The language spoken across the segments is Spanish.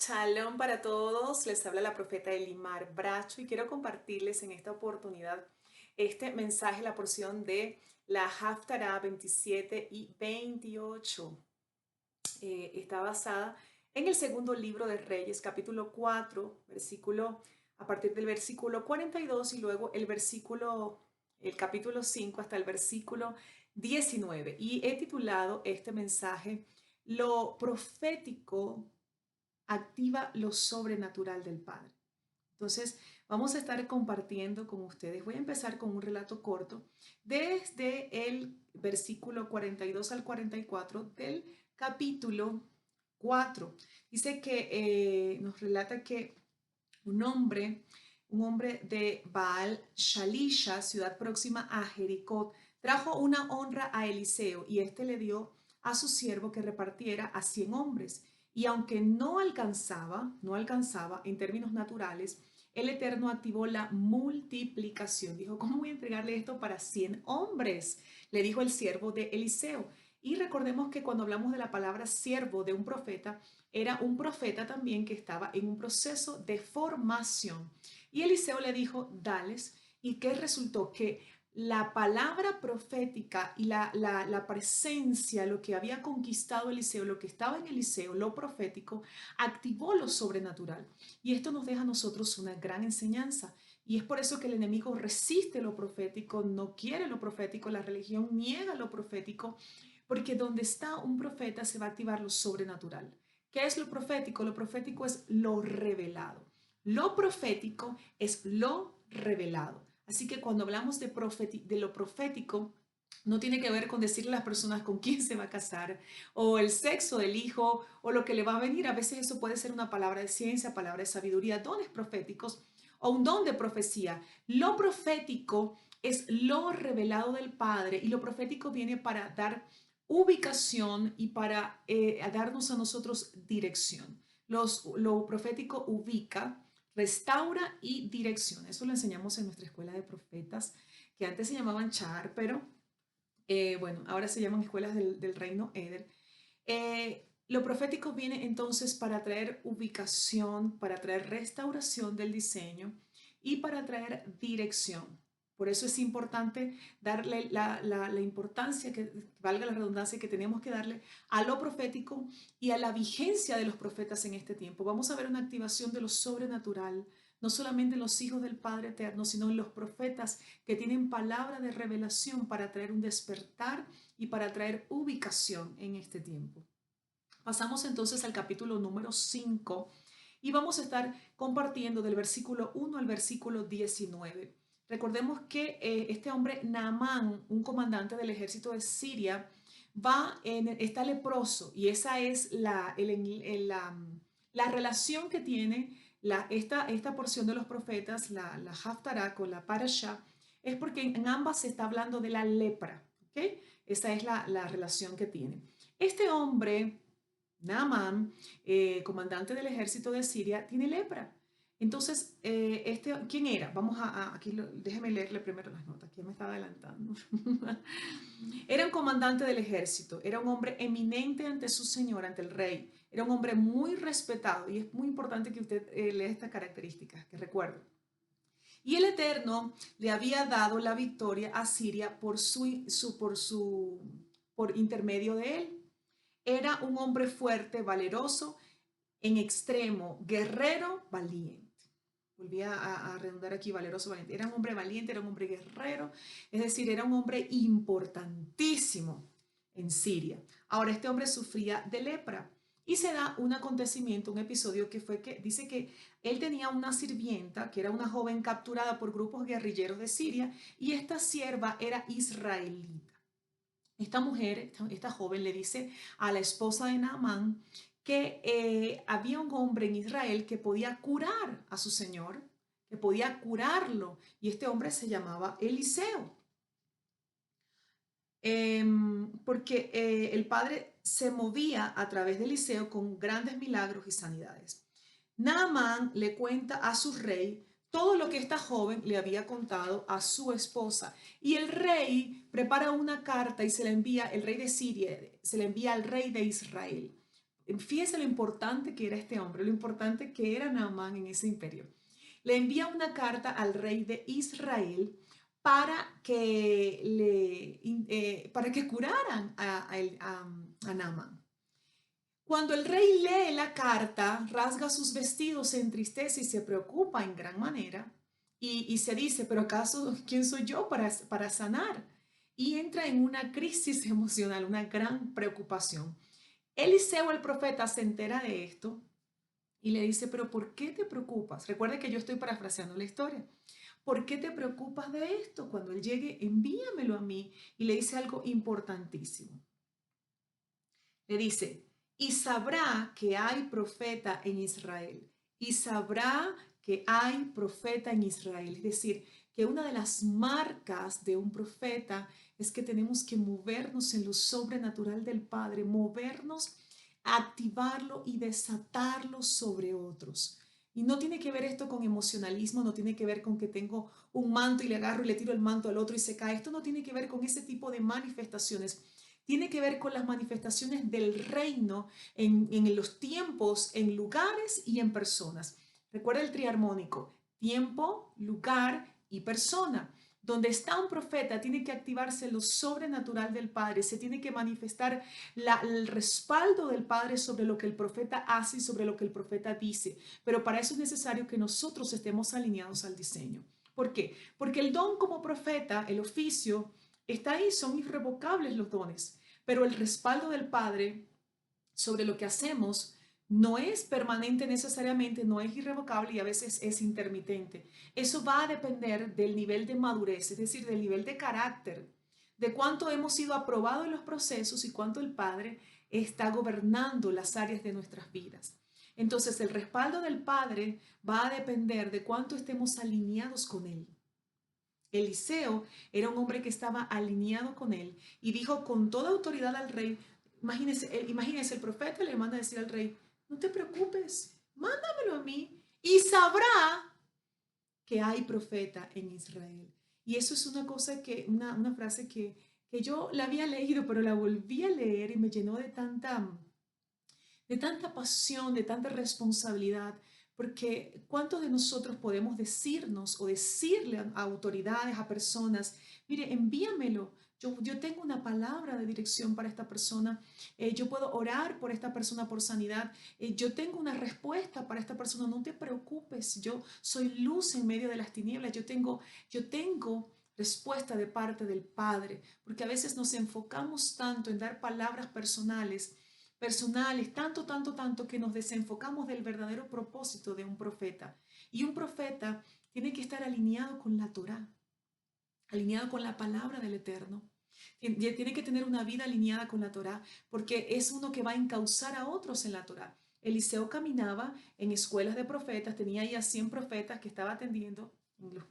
Shalom para todos, les habla la profeta Elimar Bracho y quiero compartirles en esta oportunidad este mensaje, la porción de la Haftará 27 y 28. Está basada en el segundo libro de Reyes, capítulo 4, a partir del versículo 42 y luego el capítulo 5 hasta el versículo 19. Y he titulado este mensaje Lo profético activa lo sobrenatural del Padre. Entonces, vamos a estar compartiendo con ustedes. Voy a empezar con un relato corto desde el versículo 42 al 44 del capítulo 4. Dice que nos relata que un hombre, un hombre de Baal Shalisha, ciudad próxima a Jericó, trajo una honra a Eliseo y éste le dio a su siervo que repartiera a 100 hombres. Y aunque no alcanzaba en términos naturales, el Eterno activó la multiplicación. Dijo, ¿cómo voy a entregarle esto para 100 hombres? Le dijo el siervo de Eliseo. Y recordemos que cuando hablamos de la palabra siervo de un profeta, era un profeta también que estaba en un proceso de formación. Y Eliseo le dijo, dales. ¿Y qué resultó? Que la palabra profética y la presencia, lo que había conquistado Eliseo, lo que estaba en Eliseo, lo profético, activó lo sobrenatural. Y esto nos deja a nosotros una gran enseñanza. Y es por eso que el enemigo resiste lo profético, no quiere lo profético, la religión niega lo profético, porque donde está un profeta se va a activar lo sobrenatural. ¿Qué es lo profético? Lo profético es lo revelado. Lo profético es lo revelado. Así que cuando hablamos de lo profético, no tiene que ver con decirle a las personas con quién se va a casar o el sexo del hijo o lo que le va a venir. A veces eso puede ser una palabra de ciencia, palabra de sabiduría, dones proféticos o un don de profecía. Lo profético es lo revelado del Padre y lo profético viene para dar ubicación y para darnos a nosotros dirección. Lo profético ubica, restaura y dirección. Eso lo enseñamos en nuestra escuela de profetas, que antes se llamaban Char, pero bueno, ahora se llaman escuelas del reino Eder. Lo profético viene entonces para traer ubicación, para traer restauración del diseño y para traer dirección. Por eso es importante darle la importancia, que valga la redundancia, que tenemos que darle a lo profético y a la vigencia de los profetas en este tiempo. Vamos a ver una activación de lo sobrenatural, no solamente en los hijos del Padre Eterno, sino en los profetas que tienen palabra de revelación para traer un despertar y para traer ubicación en este tiempo. Pasamos entonces al capítulo número 5 y vamos a estar compartiendo del versículo 1 al versículo 19. Recordemos que este hombre, Naamán, un comandante del ejército de Siria, está leproso y esa es la relación que tiene esta porción de los profetas, la Haftará con la Parashá, es porque en ambas se está hablando de la lepra. ¿Okay? Esa es la relación que tiene. Este hombre, Naaman, comandante del ejército de Siria, tiene lepra. Entonces, ¿quién era? Aquí, déjeme leerle primero las notas, que ya me estaba adelantando. Era un comandante del ejército, era un hombre eminente ante su señor, ante el rey. Era un hombre muy respetado y es muy importante que usted lea estas características, que recuerde. Y el Eterno le había dado la victoria a Siria por intermedio de él. Era un hombre fuerte, valeroso, en extremo, guerrero, valiente. Volví a redundar aquí, valeroso, valiente. Era un hombre valiente, era un hombre guerrero, es decir, era un hombre importantísimo en Siria. Ahora, este hombre sufría de lepra y se da un acontecimiento, un episodio que fue que dice que él tenía una sirvienta, que era una joven capturada por grupos guerrilleros de Siria, y esta sierva era israelita. Esta mujer, esta joven le dice a la esposa de Naamán que había un hombre en Israel que podía curar a su señor, que podía curarlo, y este hombre se llamaba Eliseo. Porque el padre se movía a través de Eliseo con grandes milagros y sanidades. Naamán le cuenta a su rey todo lo que esta joven le había contado a su esposa. Y el rey prepara una carta y se la envía, el rey de Siria, se la envía al rey de Israel. Fíjese lo importante que era este hombre, lo importante que era Naamán en ese imperio. Le envía una carta al rey de Israel para que curaran a Naamán. Cuando el rey lee la carta, rasga sus vestidos, se entristece y se preocupa en gran manera y se dice, pero ¿acaso quién soy yo para sanar? Y entra en una crisis emocional, una gran preocupación. Eliseo, el profeta, se entera de esto y le dice, pero ¿por qué te preocupas? Recuerde que yo estoy parafraseando la historia. ¿Por qué te preocupas de esto? Cuando él llegue, envíamelo a mí. Y le dice algo importantísimo. Le dice, y sabrá que hay profeta en Israel. Y sabrá que hay profeta en Israel. Es decir, que una de las marcas de un profeta es que tenemos que movernos en lo sobrenatural del Padre, movernos, activarlo y desatarlo sobre otros. Y no tiene que ver esto con emocionalismo, no tiene que ver con que tengo un manto y le agarro y le tiro el manto al otro y se cae. Esto no tiene que ver con ese tipo de manifestaciones, tiene que ver con las manifestaciones del reino en los tiempos, en lugares y en personas. Recuerda el triarmónico, tiempo, lugar y persona. Donde está un profeta tiene que activarse lo sobrenatural del Padre, se tiene que manifestar el respaldo del Padre sobre lo que el profeta hace y sobre lo que el profeta dice. Pero para eso es necesario que nosotros estemos alineados al diseño. ¿Por qué? Porque el don como profeta, el oficio, está ahí, son irrevocables los dones, pero el respaldo del Padre sobre lo que hacemos no es permanente necesariamente, no es irrevocable y a veces es intermitente. Eso va a depender del nivel de madurez, es decir, del nivel de carácter, de cuánto hemos sido aprobados en los procesos y cuánto el Padre está gobernando las áreas de nuestras vidas. Entonces, el respaldo del Padre va a depender de cuánto estemos alineados con Él. Eliseo era un hombre que estaba alineado con él y dijo con toda autoridad al rey, imagínese, el profeta le manda a decir al rey, no te preocupes, mándamelo a mí y sabrá que hay profeta en Israel. Y eso es una cosa una frase que yo la había leído, pero la volví a leer y me llenó de tanta pasión, de tanta responsabilidad, porque ¿cuántos de nosotros podemos decirnos o decirle a autoridades, a personas, mire, envíamelo? Yo tengo una palabra de dirección para esta persona, yo puedo orar por esta persona por sanidad, yo tengo una respuesta para esta persona, no te preocupes, yo soy luz en medio de las tinieblas, yo tengo respuesta de parte del Padre, porque a veces nos enfocamos tanto en dar palabras personales, tanto que nos desenfocamos del verdadero propósito de un profeta. Y un profeta tiene que estar alineado con la Torá, alineado con la palabra del Eterno. Tiene que tener una vida alineada con la Torá, porque es uno que va a encauzar a otros en la Torá. Eliseo caminaba en escuelas de profetas, tenía ya 100 profetas que estaba atendiendo.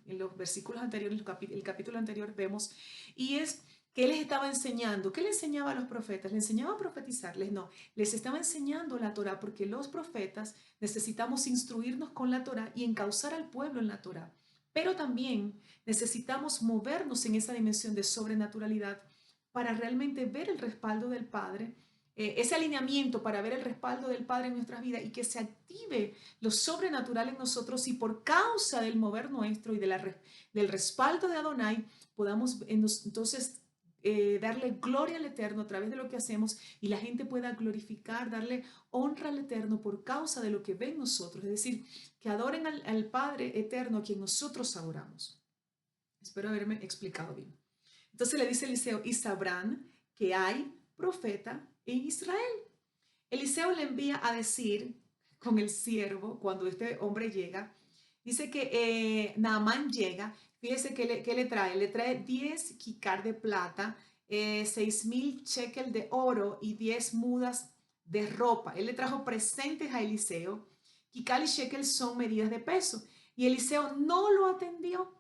En los versículos anteriores, el capítulo anterior vemos, y es que él les estaba enseñando. ¿Qué le enseñaba a los profetas? ¿Le enseñaba a profetizarles? No, les estaba enseñando la Torá, porque los profetas necesitamos instruirnos con la Torá y encauzar al pueblo en la Torá. Pero también necesitamos movernos en esa dimensión de sobrenaturalidad para realmente ver el respaldo del Padre, ese alineamiento para ver el respaldo del Padre en nuestras vidas y que se active lo sobrenatural en nosotros y por causa del mover nuestro y del respaldo de Adonai podamos entonces darle gloria al Eterno a través de lo que hacemos y la gente pueda glorificar, darle honra al Eterno por causa de lo que ven nosotros, es decir, que adoren al Padre Eterno a quien nosotros adoramos. Espero haberme explicado bien. Entonces le dice Eliseo, y sabrán que hay profeta en Israel. Eliseo le envía a decir con el siervo, cuando este hombre llega, dice que Naamán llega, fíjese que le trae 10 kikar de plata, 6,000 shekel de oro y 10 mudas de ropa. Él le trajo presentes a Eliseo. Kikar y shekel son medidas de peso. Y Eliseo no lo atendió.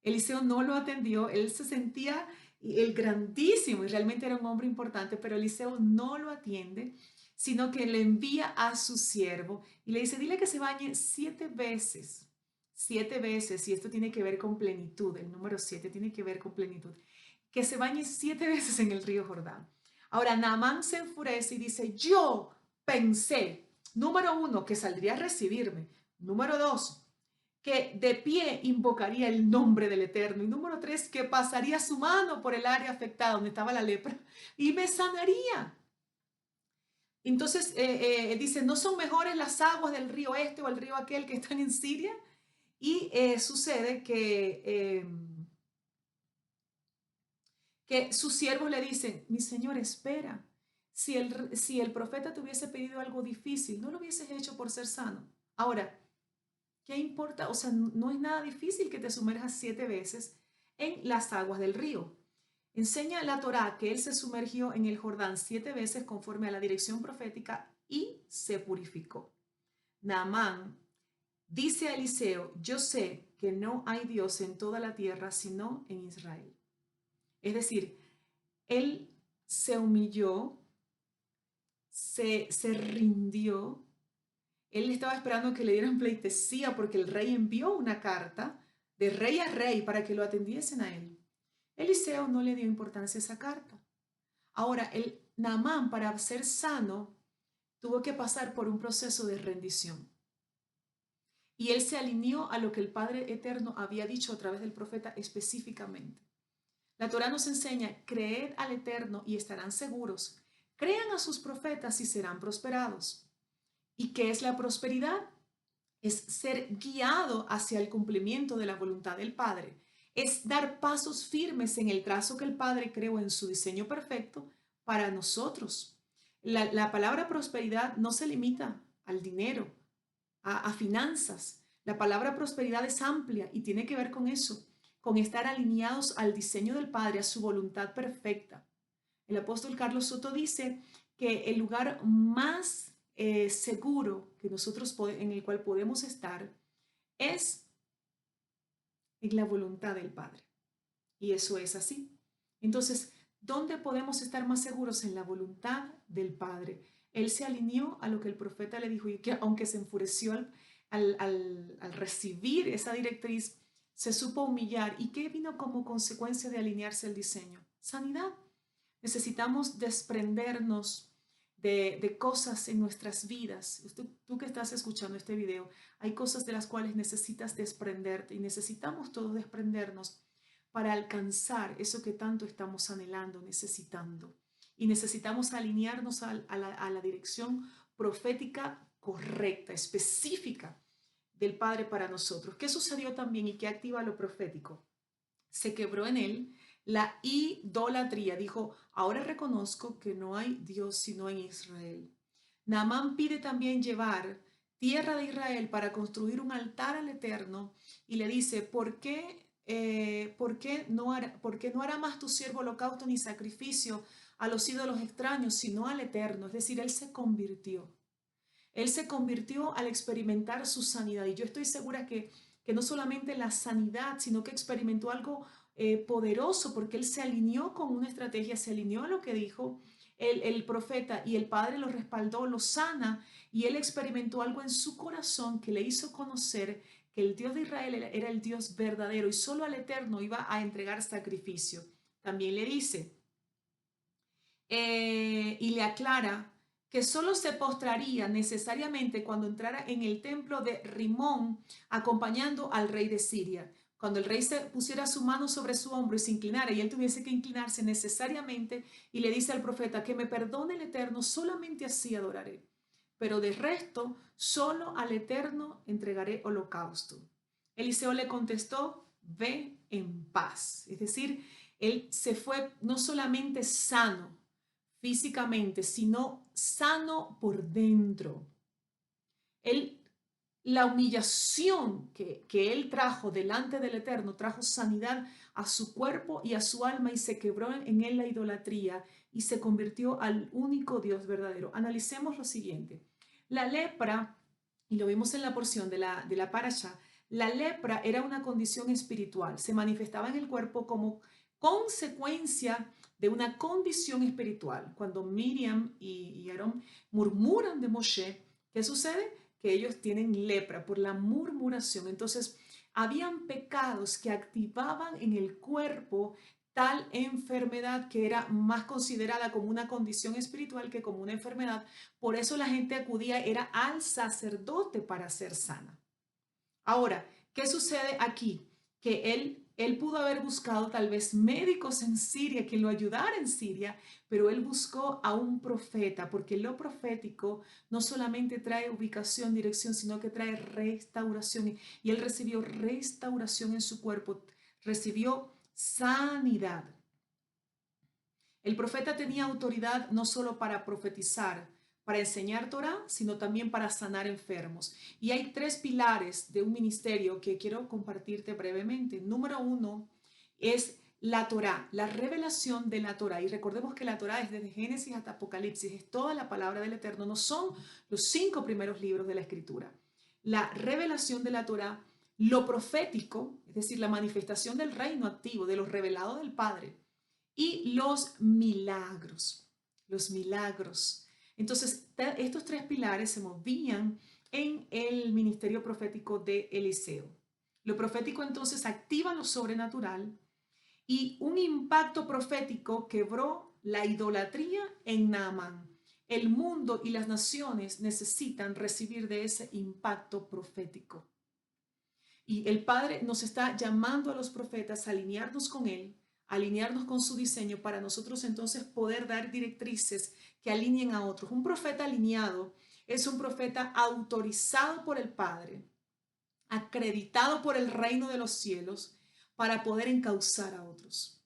Eliseo no lo atendió, él se sentía el grandísimo y realmente era un hombre importante, pero Eliseo no lo atiende, sino que le envía a su siervo y le dice, dile que se bañe 7 veces, y esto tiene que ver con plenitud, el número 7 tiene que ver con plenitud, que se bañe 7 veces en el río Jordán. Ahora, Naamán se enfurece y dice, yo pensé, número uno, que saldría a recibirme. Número dos, que de pie invocaría el nombre del Eterno. Y número tres, que pasaría su mano por el área afectada donde estaba la lepra y me sanaría. Entonces dice, ¿no son mejores las aguas del río este o el río aquel que están en Siria? Y sucede que sus siervos le dicen, mi señor, espera. Si el profeta te hubiese pedido algo difícil, no lo hubieses hecho por ser sano. Ahora, ¿qué importa? O sea, no es nada difícil que te sumerjas 7 veces en las aguas del río. Enseña la Torá que él se sumergió en el Jordán 7 veces conforme a la dirección profética y se purificó. Naamán dice a Eliseo, yo sé que no hay Dios en toda la tierra sino en Israel. Es decir, él se humilló, se rindió. Él estaba esperando que le dieran pleitesía porque el rey envió una carta de rey a rey para que lo atendiesen a él. Eliseo no le dio importancia a esa carta. Ahora, el Naamán, para ser sano, tuvo que pasar por un proceso de rendición. Y él se alineó a lo que el Padre Eterno había dicho a través del profeta específicamente. La Torá nos enseña, creed al Eterno y estarán seguros. Crean a sus profetas y serán prosperados. ¿Y qué es la prosperidad? Es ser guiado hacia el cumplimiento de la voluntad del Padre. Es dar pasos firmes en el trazo que el Padre creó en su diseño perfecto para nosotros. La palabra prosperidad no se limita al dinero, a finanzas. La palabra prosperidad es amplia y tiene que ver con eso, con estar alineados al diseño del Padre, a su voluntad perfecta. El apóstol Carlos Soto dice que el lugar más seguro que nosotros en el cual podemos estar es en la voluntad del Padre. Y eso es así. Entonces, ¿dónde podemos estar más seguros? En la voluntad del Padre. Él se alineó a lo que el profeta le dijo y que aunque se enfureció al recibir esa directriz, se supo humillar. ¿Y qué vino como consecuencia de alinearse al diseño? Sanidad. Necesitamos desprendernos de cosas en nuestras vidas. Tú que estás escuchando este video, hay cosas de las cuales necesitas desprenderte y necesitamos todos desprendernos para alcanzar eso que tanto estamos anhelando, necesitando. Y necesitamos alinearnos a la dirección profética correcta, específica del Padre para nosotros. ¿Qué sucedió también y qué activa lo profético? Se quebró en él la idolatría. Dijo, ahora reconozco que no hay Dios sino en Israel. Naamán pide también llevar tierra de Israel para construir un altar al Eterno y le dice, ¿por qué no hará más tu siervo holocausto ni sacrificio a los ídolos extraños, sino al Eterno? Es decir, él se convirtió. Él se convirtió al experimentar su sanidad. Y yo estoy segura que no solamente la sanidad, sino que experimentó algo poderoso porque él se alineó con una estrategia, se alineó a lo que dijo el profeta y el Padre lo respaldó, lo sana y él experimentó algo en su corazón que le hizo conocer que el Dios de Israel era el Dios verdadero y solo al Eterno iba a entregar sacrificio. También le dice y le aclara que solo se postraría necesariamente cuando entrara en el templo de Rimón acompañando al rey de Siria. Cuando el rey se pusiera su mano sobre su hombro y se inclinara y él tuviese que inclinarse necesariamente y le dice al profeta que me perdone el Eterno, solamente así adoraré. Pero de resto, solo al Eterno entregaré holocausto. Eliseo le contestó, ve en paz. Es decir, él se fue no solamente sano, físicamente, sino sano por dentro. Él, la humillación que él trajo delante del Eterno trajo sanidad a su cuerpo y a su alma y se quebró en él la idolatría y se convirtió al único Dios verdadero. Analicemos lo siguiente. La lepra, y lo vimos en la porción de la parasha, la lepra era una condición espiritual, se manifestaba en el cuerpo como consecuencia de una condición espiritual. Cuando Miriam y Aarón murmuran de Moshe, ¿qué sucede? Que ellos tienen lepra por la murmuración. Entonces, habían pecados que activaban en el cuerpo tal enfermedad que era más considerada como una condición espiritual que como una enfermedad. Por eso la gente acudía, era al sacerdote para ser sana. Ahora, ¿qué sucede aquí? Que él pudo haber buscado tal vez médicos en Siria, que lo ayudara en Siria, pero él buscó a un profeta, porque lo profético no solamente trae ubicación, dirección, sino que trae restauración. Y él recibió restauración en su cuerpo, recibió sanidad. El profeta tenía autoridad no solo para profetizar, para enseñar Torah, sino también para sanar enfermos. Y hay tres pilares de un ministerio que quiero compartirte brevemente. Número uno es la Torah, la revelación de la Torah. Y recordemos que la Torah es desde Génesis hasta Apocalipsis, es toda la palabra del Eterno, no son los 5 primeros libros de la Escritura. La revelación de la Torah, lo profético, es decir, la manifestación del reino activo, de lo revelado del Padre, y los milagros, los milagros. Entonces, estos tres pilares se movían en el ministerio profético de Eliseo. Lo profético entonces activa lo sobrenatural y un impacto profético quebró la idolatría en Naamán. El mundo y las naciones necesitan recibir de ese impacto profético. Y el Padre nos está llamando a los profetas a alinearnos con Él, a alinearnos con su diseño para nosotros entonces poder dar directrices que alineen a otros. Un profeta alineado es un profeta autorizado por el Padre, acreditado por el reino de los cielos para poder encauzar a otros.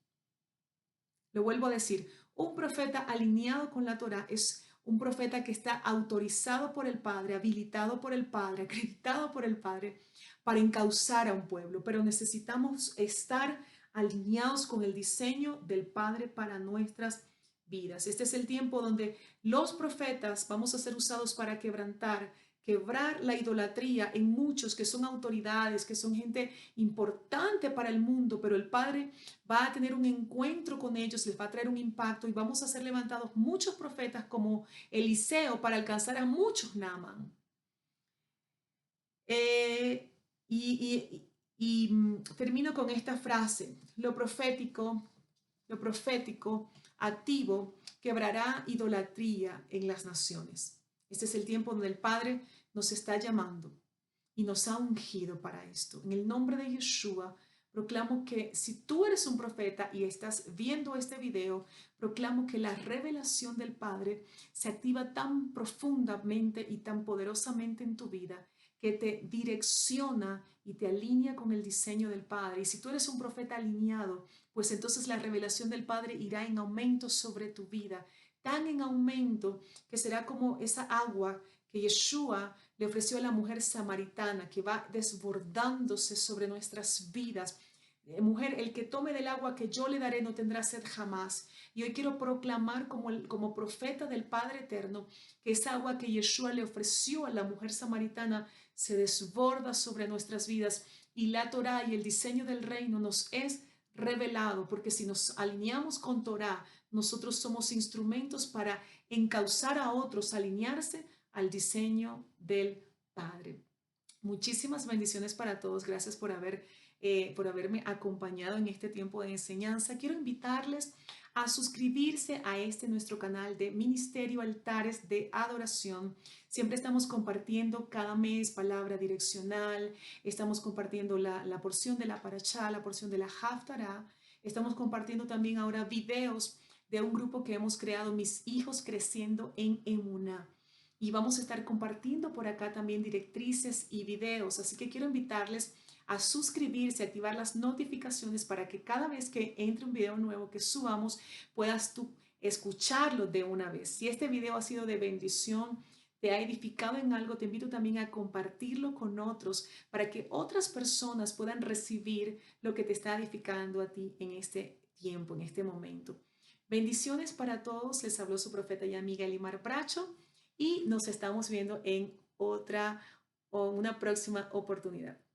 Lo vuelvo a decir, un profeta alineado con la Torah es un profeta que está autorizado por el Padre, habilitado por el Padre, acreditado por el Padre para encauzar a un pueblo, pero necesitamos estar alineados con el diseño del Padre para nuestras vidas. Este es el tiempo donde los profetas vamos a ser usados para quebrar la idolatría en muchos que son autoridades, que son gente importante para el mundo, pero el Padre va a tener un encuentro con ellos, les va a traer un impacto y vamos a ser levantados muchos profetas como Eliseo para alcanzar a muchos Naaman. Eh, termino con esta frase, lo profético activo quebrará idolatría en las naciones. Este es el tiempo donde el Padre nos está llamando y nos ha ungido para esto. En el nombre de Yeshua, proclamo que si tú eres un profeta y estás viendo este video, proclamo que la revelación del Padre se activa tan profundamente y tan poderosamente en tu vida que te direcciona y te alinea con el diseño del Padre. Y si tú eres un profeta alineado, pues entonces la revelación del Padre irá en aumento sobre tu vida, tan en aumento que será como esa agua que Yeshua le ofreció a la mujer samaritana, que va desbordándose sobre nuestras vidas. Mujer, el que tome del agua que yo le daré no tendrá sed jamás. Y hoy quiero proclamar como profeta del Padre Eterno que esa agua que Yeshua le ofreció a la mujer samaritana se desborda sobre nuestras vidas y la Torah y el diseño del reino nos es revelado, porque si nos alineamos con Torah, nosotros somos instrumentos para encauzar a otros, alinearse al diseño del Padre. Muchísimas bendiciones para todos. Gracias por haberme acompañado en este tiempo de enseñanza. Quiero invitarles a suscribirse a nuestro canal de Ministerio Altares de Adoración. Siempre estamos compartiendo cada mes palabra direccional, estamos compartiendo la porción de la Parashá, la porción de la Haftarah, estamos compartiendo también ahora videos de un grupo que hemos creado, Mis Hijos Creciendo en Emuná. Y vamos a estar compartiendo por acá también directrices y videos. Así que quiero invitarles a suscribirse, a activar las notificaciones para que cada vez que entre un video nuevo que subamos, puedas tú escucharlo de una vez. Si este video ha sido de bendición, te ha edificado en algo, te invito también a compartirlo con otros para que otras personas puedan recibir lo que te está edificando a ti en este tiempo, en este momento. Bendiciones para todos. Les habló su profeta y amiga Elimar Bracho y nos estamos viendo en una próxima oportunidad.